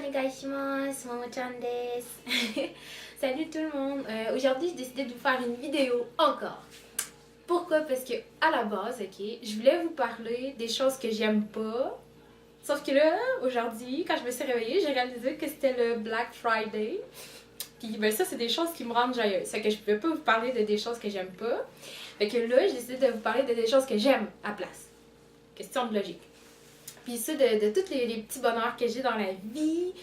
onegaishimasu, Momo-chan desu. Salut tout le monde. Aujourd'hui, j'ai décidé de vous faire une vidéo encore. Pourquoi? Parce que à la base, je voulais vous parler des choses que j'aime pas. Sauf que là, aujourd'hui, quand je me suis réveillée, j'ai réalisé que c'était le Black Friday. Puis ben ça, c'est des choses qui me rendent joyeuse. C'est que je pouvais pas vous parler de des choses que j'aime pas. Fait que là, j'ai décidé de vous parler de des choses que j'aime à place. Question de logique. Puis ça, de tous les petits bonheurs que j'ai dans la vie.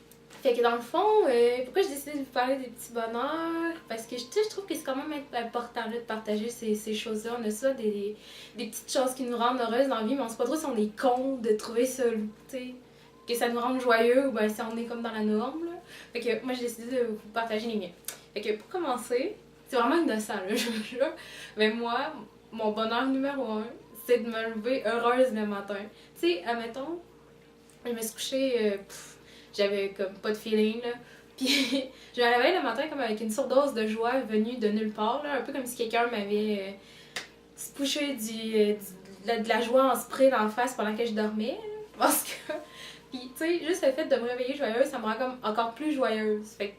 Fait que dans le fond, pourquoi j'ai décidé de vous parler des petits bonheurs? Parce que je trouve que c'est quand même important là, de partager ces choses-là. On a ça, des petites choses qui nous rendent heureuses dans la vie, mais on sait pas trop si on est con de trouver ça, tu sais, que ça nous rende joyeux ou ben si on est comme dans la norme. Là. Fait que moi, j'ai décidé de vous partager les miens. Fait que pour commencer, c'est vraiment innocent, là, je vous jure. Mais moi, mon bonheur numéro 1, c'est de me lever heureuse le matin. Tu sais, admettons, je me suis couchée, j'avais comme pas de feeling, là. Puis je me réveille le matin comme avec une surdose de joie venue de nulle part, là. Un peu comme si quelqu'un m'avait spouché de la joie en spray dans la face pendant que je dormais, là. Parce que... Puis tu sais, juste le fait de me réveiller joyeuse, ça me rend comme encore plus joyeuse. Fait que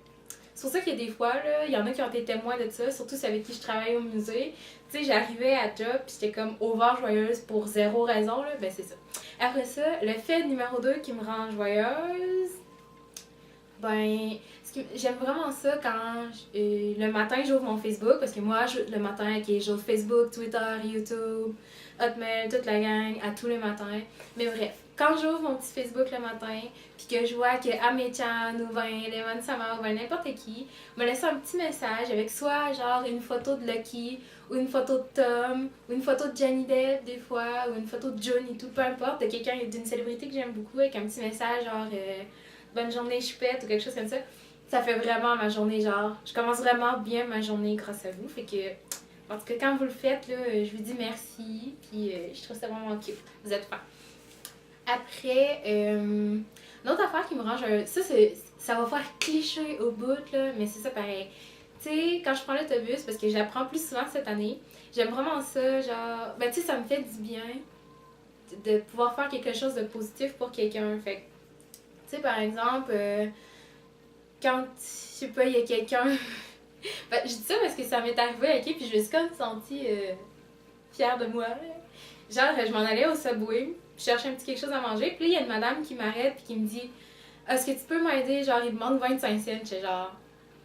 c'est pour ça qu'il y a des fois, là, il y en a qui ont été témoins de ça, surtout ceux avec qui je travaille au musée. Tu sais, j'arrivais à job, pis j'étais comme over joyeuse pour zéro raison, là, ben c'est ça. Après ça, le fait numéro 2 qui me rend joyeuse, ben, j'aime vraiment ça quand le matin j'ouvre mon Facebook, parce que moi, le matin, j'ouvre Facebook, Twitter, YouTube, Hotmail, toute la gang, à tous les matins. Mais bref, quand j'ouvre mon petit Facebook le matin, puis que je vois que Ame-chan ou ben Lemon-sama ou ben n'importe qui me laisse un petit message avec soit genre une photo de Lucky, ou une photo de Tom, ou une photo de Johnny Depp des fois, ou une photo de June et tout, peu importe, de quelqu'un, d'une célébrité que j'aime beaucoup avec un petit message genre bonne journée choupette ou quelque chose comme ça. Ça fait vraiment ma journée, genre, je commence vraiment bien ma journée grâce à vous. Fait que, en tout cas, quand vous le faites, là, je vous dis merci, puis je trouve ça vraiment cute. Vous êtes fins. Après, une autre affaire qui me range, ça va faire cliché au bout, là, mais c'est ça pareil. Tu sais, quand je prends l'autobus, parce que j'apprends plus souvent cette année, j'aime vraiment ça, genre, ben tu sais, ça me fait du bien de pouvoir faire quelque chose de positif pour quelqu'un. Fait que, tu sais, par exemple, quand, je sais pas, il y a quelqu'un... ben, je dis ça parce que ça m'est arrivé, ok, puis je me suis comme sentie fière de moi, là. Genre, je m'en allais au Subway, je cherchais un petit quelque chose à manger, puis là, il y a une madame qui m'arrête puis qui me dit « Est-ce que tu peux m'aider? » Genre, il demande 25 cents. J'étais genre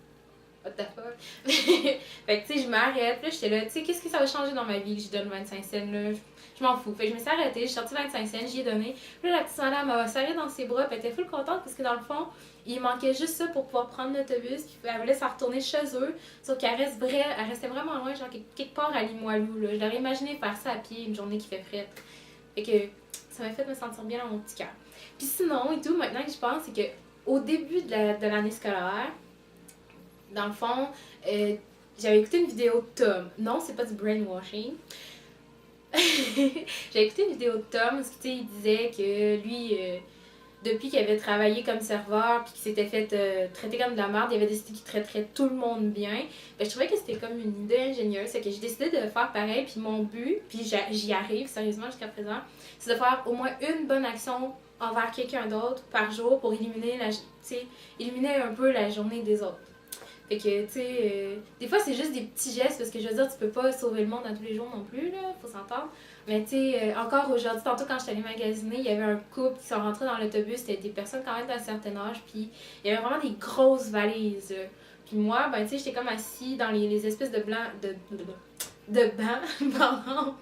« What the fuck? » Fait que, tu sais, je m'arrête, là, j'étais là, tu sais, qu'est-ce que ça va changer dans ma vie que je donne 25 cents, là? Je m'en fous. Fait que je me suis arrêtée, j'ai sorti 25 cents, j'y ai donné. Puis là, la petite madame m'a serré dans ses bras, puis elle était full contente parce que dans le fond, il manquait juste ça pour pouvoir prendre l'autobus, puis elle voulait s'en retourner chez eux. Sauf qu'elle elle restait vraiment loin, genre quelque part à Limoilou, là. Je l'aurais imaginé faire ça à pied une journée qui fait frette. Fait que ça m'a fait me sentir bien dans mon petit cœur. Puis sinon, et tout, maintenant que je pense, c'est que au début de l'année scolaire, dans le fond, j'avais écouté une vidéo de Tom. Non, c'est pas du brainwashing. J'avais écouté une vidéo de Tom, parce que, il disait que lui, depuis qu'il avait travaillé comme serveur puis qu'il s'était fait traiter comme de la merde, il avait décidé qu'il traiterait tout le monde bien. Ben, je trouvais que c'était comme une idée ingénieuse, c'est que j'ai décidé de faire pareil, puis mon but, puis j'y arrive sérieusement jusqu'à présent, c'est de faire au moins une bonne action envers quelqu'un d'autre par jour pour éliminer un peu la journée des autres. Fait que, tu sais, des fois c'est juste des petits gestes parce que je veux dire, tu peux pas sauver le monde à tous les jours non plus, là, faut s'entendre. Mais tu sais, encore aujourd'hui, tantôt quand j'étais allée magasiner, il y avait un couple qui sont rentrés dans l'autobus, c'était des personnes quand même d'un certain âge, puis il y avait vraiment des grosses valises. Puis moi, ben tu sais, j'étais comme assis dans les espèces de blancs, de bancs, pardon,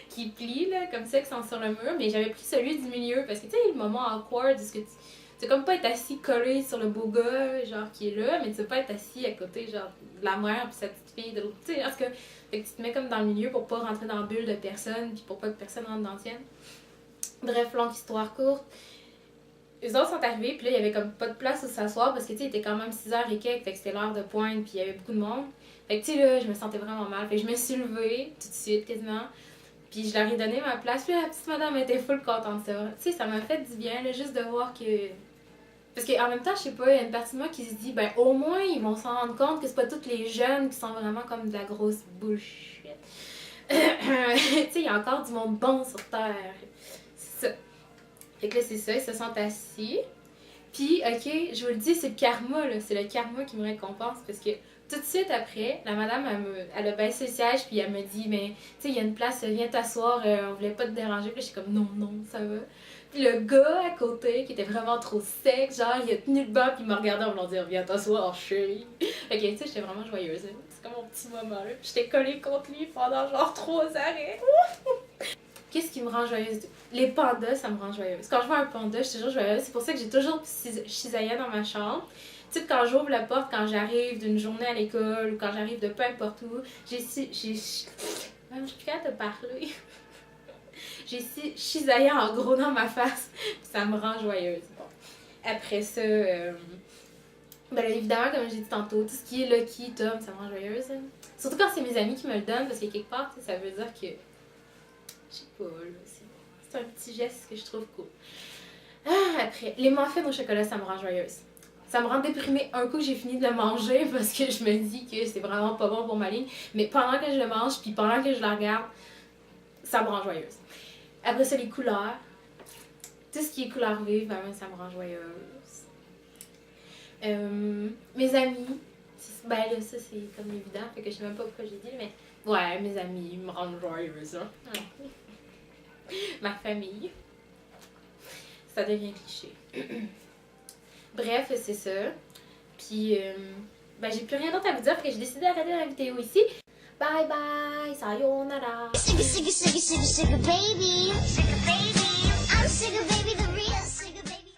qui plient, là, comme ça, qui sont sur le mur, mais j'avais pris celui du milieu parce que, tu sais, le moment awkward, est-ce que tu comme pas être assis collé sur le beau gars, genre, qui est là, mais tu veux pas être assis à côté, genre, de la mère pis sa petite fille de l'autre. Tu sais, parce que, fait que tu te mets comme dans le milieu pour pas rentrer dans la bulle de personne, puis pour pas que personne rentre dans la tienne. Bref, longue histoire courte. Eux autres sont arrivés, puis là, il y avait comme pas de place où s'asseoir, parce que, tu sais, il était quand même 6h et quelques, fait que c'était l'heure de pointe, puis il y avait beaucoup de monde. Fait que, tu sais, là, je me sentais vraiment mal. Fait que je me suis levée, tout de suite, quasiment. Puis je leur ai donné ma place, puis la petite madame était full contente, c'est vrai. Tu sais, ça m'a fait du bien, là, juste de voir que... Parce qu'en même temps, je sais pas, il y a une partie de moi qui se dit, ben au moins ils vont s'en rendre compte que c'est pas tous les jeunes qui sont vraiment comme de la grosse bullshit. Tu sais, il y a encore du monde bon sur Terre. C'est ça. Fait que là, c'est ça, ils se sont assis. Puis, ok, je vous le dis, c'est le karma, là. C'est le karma qui me récompense parce que tout de suite après, la madame, elle a baissé le siège, puis elle me dit, mais tu sais, il y a une place, viens t'asseoir, on voulait pas te déranger. Puis j'étais comme, non, non, ça va. Puis le gars à côté, qui était vraiment trop sec, genre, il a tenu le banc, puis il m'a regardé en me disant, viens t'asseoir, chérie. Fait que, tu sais, j'étais vraiment joyeuse. Hein. C'est comme mon petit moment, là. J'étais collée contre lui pendant genre 3 arrêts. Qu'est-ce qui me rend joyeuse? Les pandas, ça me rend joyeuse. Quand je vois un panda, je suis toujours joyeuse. C'est pour ça que j'ai toujours Shizaya dans ma chambre. Tu sais, quand j'ouvre la porte, quand j'arrive d'une journée à l'école ou quand j'arrive de peu importe où, même je suis capable de parler. J'ai Shizaya en gros dans ma face. Ça me rend joyeuse. Bon. Après ça, ben là, évidemment, comme j'ai dit tantôt, tout ce qui est Lucky, Tom, ça me rend joyeuse. Surtout quand c'est mes amis qui me le donnent, parce que quelque part, ça veut dire que. Je sais pas, là, c'est un petit geste que je trouve cool. Ah, après, les muffins au chocolat, ça me rend joyeuse. Ça me rend déprimée un coup que j'ai fini de le manger parce que je me dis que c'est vraiment pas bon pour ma ligne. Mais pendant que je le mange, puis pendant que je la regarde, ça me rend joyeuse. Après ça, les couleurs. Tout ce qui est couleur vive, ben, ça me rend joyeuse. Mes amis, ben là, ça c'est comme évident, fait que je sais même pas pourquoi j'ai dit, mais ouais, mes amis me rendent joyeuse. Hein. Ma famille. Ça devient cliché. Bref, c'est ça. Puis, ben j'ai plus rien d'autre à vous dire, fait que j'ai décidé d'arrêter la vidéo ici. Bye bye, sayonara. Sugar, sugar, sugar, sugar, sugar baby. Sugar baby. I'm sugar baby the